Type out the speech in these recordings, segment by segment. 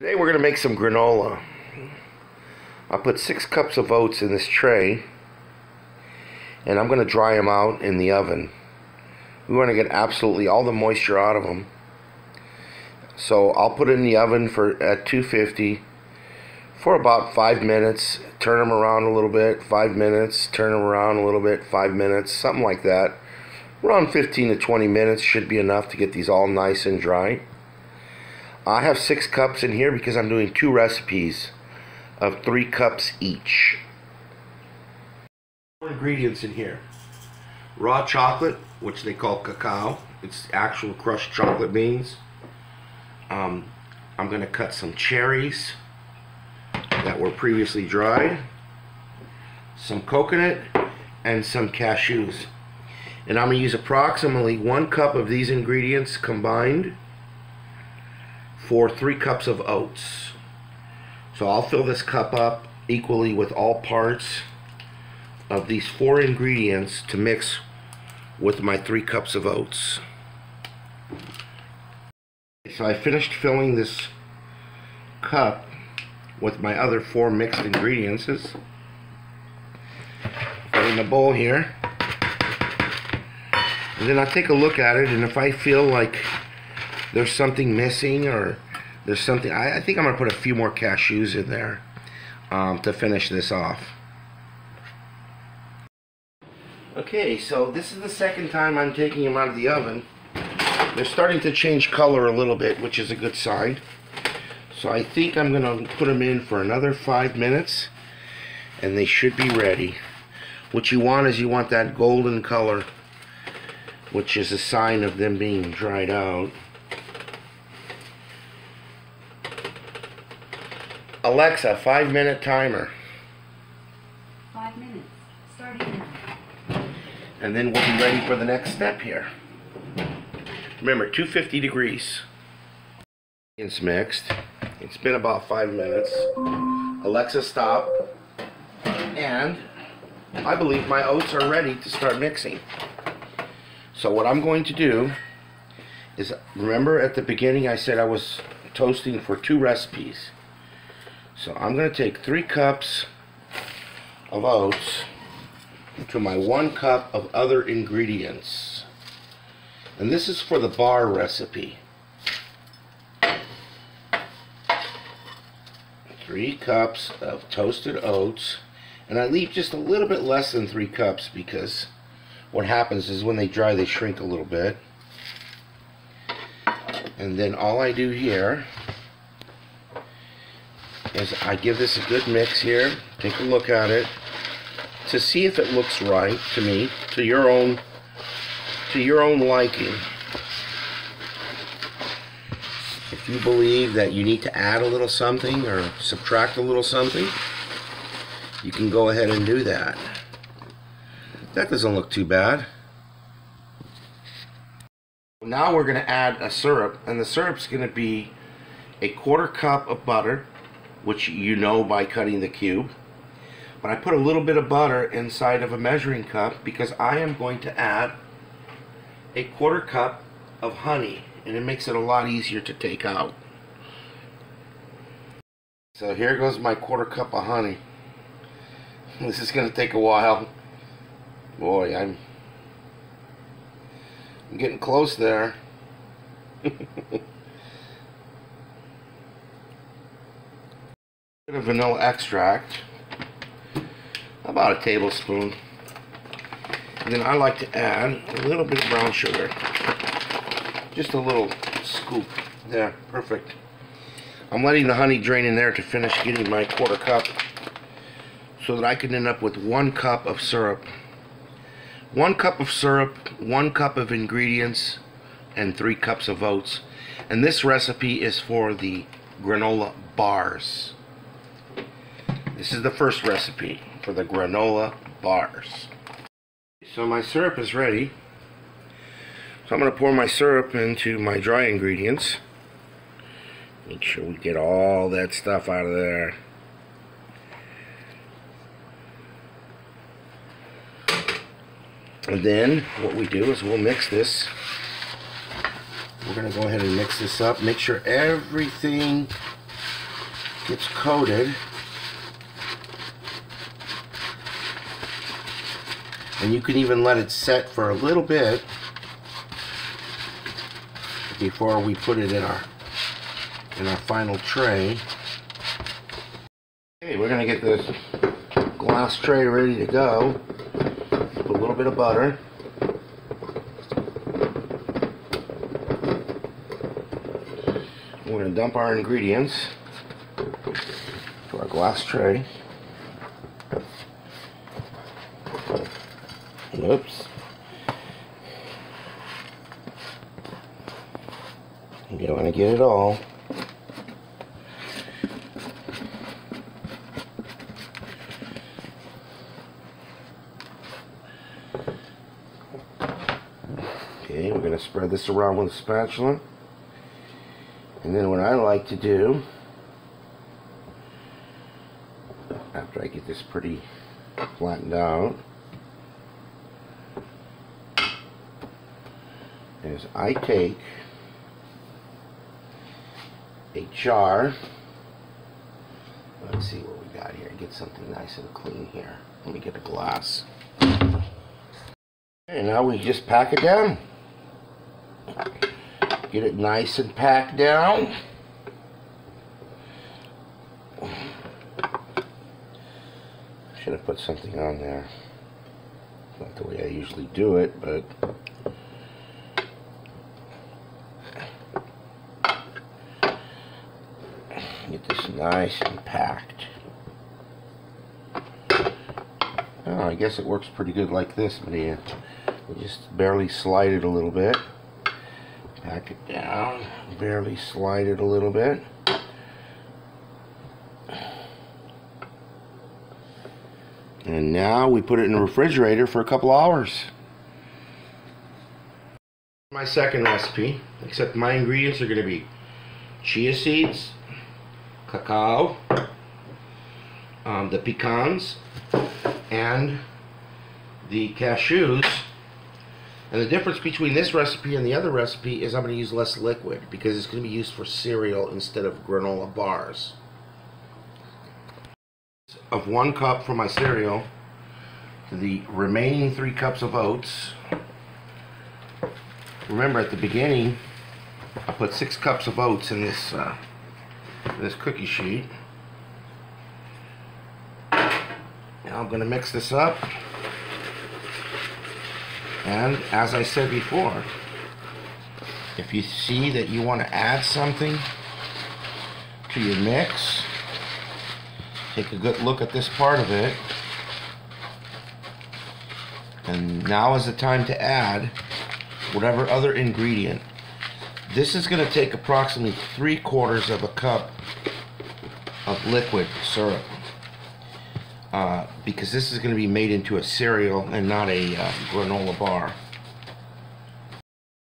Today we're going to make some granola. I put 6 cups of oats in this tray and I'm going to dry them out in the oven. We want to get absolutely all the moisture out of them. So I'll put it in the oven at 250 for about 5 minutes. Turn them around a little bit, 5 minutes. Turn them around a little bit, 5 minutes, something like that. Around 15 to 20 minutes should be enough to get these all nice and dry. I have 6 cups in here because I'm doing 2 recipes of 3 cups each. 4 ingredients in here. Raw chocolate, which they call cacao. It's actual crushed chocolate beans. I'm going to cut some cherries that were previously dried, some coconut, and some cashews. And I'm going to use approximately 1 cup of these ingredients combined for 3 cups of oats. So I'll fill this cup up equally with all parts of these 4 ingredients to mix with my 3 cups of oats. So I finished filling this cup with my other 4 mixed ingredients. Put it in a bowl here. And then I'll take a look at it, and if I feel like there's something missing or there's something, I think I'm going to put a few more cashews in there to finish this off. Okay, so this is the second time I'm taking them out of the oven. They're starting to change color a little bit, which is a good sign. So I think I'm going to put them in for another 5 minutes and they should be ready. What you want is you want that golden color, which is a sign of them being dried out. Alexa, 5-minute timer. 5 minutes, starting now. And then we'll be ready for the next step here. Remember, 250 degrees. It's mixed. It's been about 5 minutes. Alexa, stop. And I believe my oats are ready to start mixing. So what I'm going to do is, remember at the beginning I said I was toasting for 2 recipes. So I'm going to take 3 cups of oats to my 1 cup of other ingredients. And this is for the bar recipe. 3 cups of toasted oats. And I leave just a little bit less than 3 cups because what happens is when they dry they shrink a little bit. And then all I do here is I give this a good mix here, take a look at it to see if it looks right to me, to your own liking. If you believe that you need to add a little something or subtract a little something, you can go ahead and do that. That doesn't look too bad. Now we're going to add a syrup, and the syrup's going to be a 1/4 cup of butter, which you know by cutting the cube. But I put a little bit of butter inside of a measuring cup because I am going to add a 1/4 cup of honey, and it makes it a lot easier to take out. So here goes my 1/4 cup of honey. This is going to take a while. Boy, I'm getting close there. Bit of vanilla extract, about a tablespoon, and then I like to add a little bit of brown sugar, just a little scoop. There, perfect. I'm letting the honey drain in there to finish getting my 1/4 cup so that I can end up with 1 cup of syrup. 1 cup of syrup, 1 cup of ingredients, and 3 cups of oats. And this recipe is for the granola bars. This is the first recipe for the granola bars. So my syrup is ready. So I'm going to pour my syrup into my dry ingredients. Make sure we get all that stuff out of there. And then what we do is we'll mix this. We're going to go ahead and mix this up. Make sure everything gets coated. And you can even let it set for a little bit before we put it in our final tray. Okay, we're gonna get this glass tray ready to go. Put a little bit of butter. We're gonna dump our ingredients to our glass tray. Oops. You don't want to get it all. Okay, we're going to spread this around with a spatula. And then what I like to do, after I get this pretty flattened out, is I take a jar. Let's see what we got here. Get something nice and clean here. Let me get a glass. And now we just pack it down. Get it nice and packed down. Should have put something on there. Not the way I usually do it, but get this nice and packed. Oh, I guess it works pretty good like this, but you just barely slide it a little bit. Pack it down, barely slide it a little bit. And now we put it in the refrigerator for a couple hours. My second recipe, except my ingredients are going to be chia seeds, cacao, the pecans, and the cashews. And the difference between this recipe and the other recipe is I'm going to use less liquid because it's going to be used for cereal instead of granola bars. Of 1 cup for my cereal, to the remaining 3 cups of oats. Remember, at the beginning I put 6 cups of oats in this cookie sheet. Now I'm going to mix this up, and as I said before, if you see that you want to add something to your mix, take a good look at this part of it, and now is the time to add whatever other ingredient. This is going to take approximately 3/4 of a cup of liquid syrup, because this is going to be made into a cereal and not a granola bar.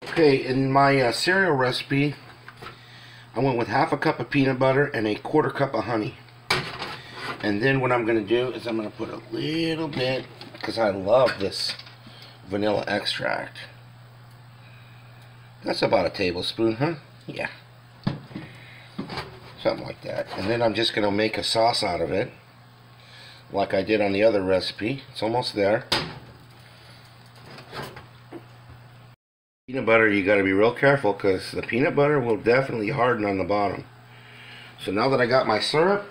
Okay, in my cereal recipe, I went with 1/2 cup of peanut butter and 1/4 cup of honey. And then what I'm going to do is I'm going to put a little bit, because I love this vanilla extract. That's about a tablespoon, huh? Yeah. Something like that. And then I'm just going to make a sauce out of it, like I did on the other recipe. It's almost there. Peanut butter, you got to be real careful because the peanut butter will definitely harden on the bottom. So now that I got my syrup,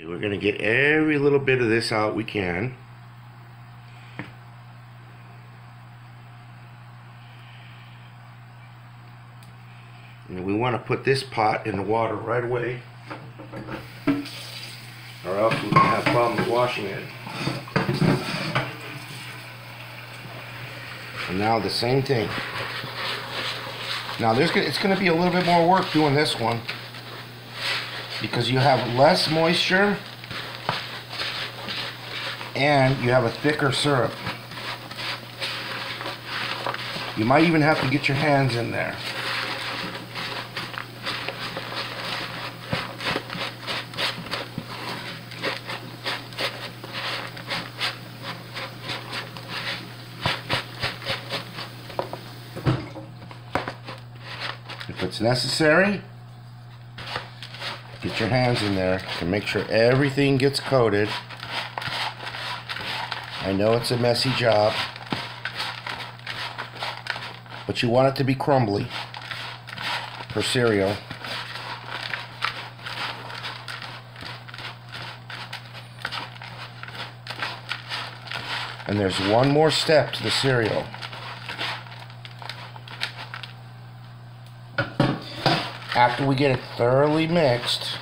we're going to get every little bit of this out we can. And we want to put this pot in the water right away, or else we're going to have problems washing it. And now the same thing. Now it's going to be a little bit more work doing this one, because you have less moisture and you have a thicker syrup. You might even have to get your hands in there. it's necessary, get your hands in there to make sure everything gets coated. I know it's a messy job, but you want it to be crumbly for cereal. And there's one more step to the cereal. After we get it thoroughly mixed,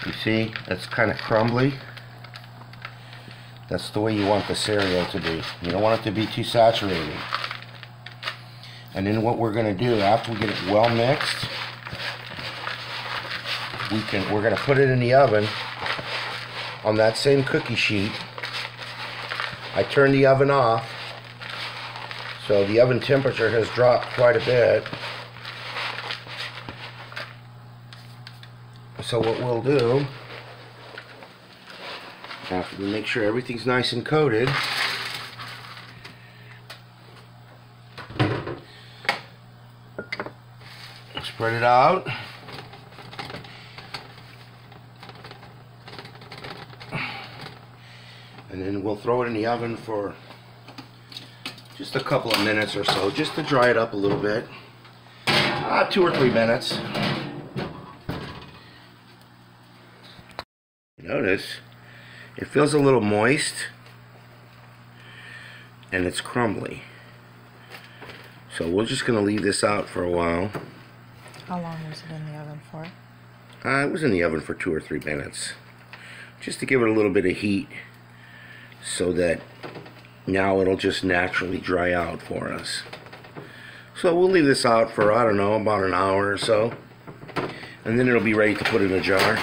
you see, it's kind of crumbly. That's the way you want the cereal to be. You don't want it to be too saturated. And then what we're going to do after we get it well mixed, we're going to put it in the oven on that same cookie sheet. I turned the oven off, so the oven temperature has dropped quite a bit. So what we'll do, after we make sure everything's nice and coated, spread it out. And then we'll throw it in the oven for just a couple of minutes or so, just to dry it up a little bit. 2 or 3 minutes. Notice it feels a little moist and it's crumbly. So we're just going to leave this out for a while. How long was it in the oven for? It was in the oven for 2 or 3 minutes, just to give it a little bit of heat, so that now it'll just naturally dry out for us. So we'll leave this out for, I don't know, about an hour or so, and then it'll be ready to put in a jar.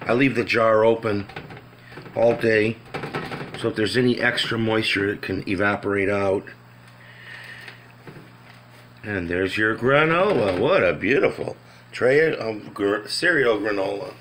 I leave the jar open all day, so if there's any extra moisture, it can evaporate out. And there's your granola. What a beautiful tray of cereal granola.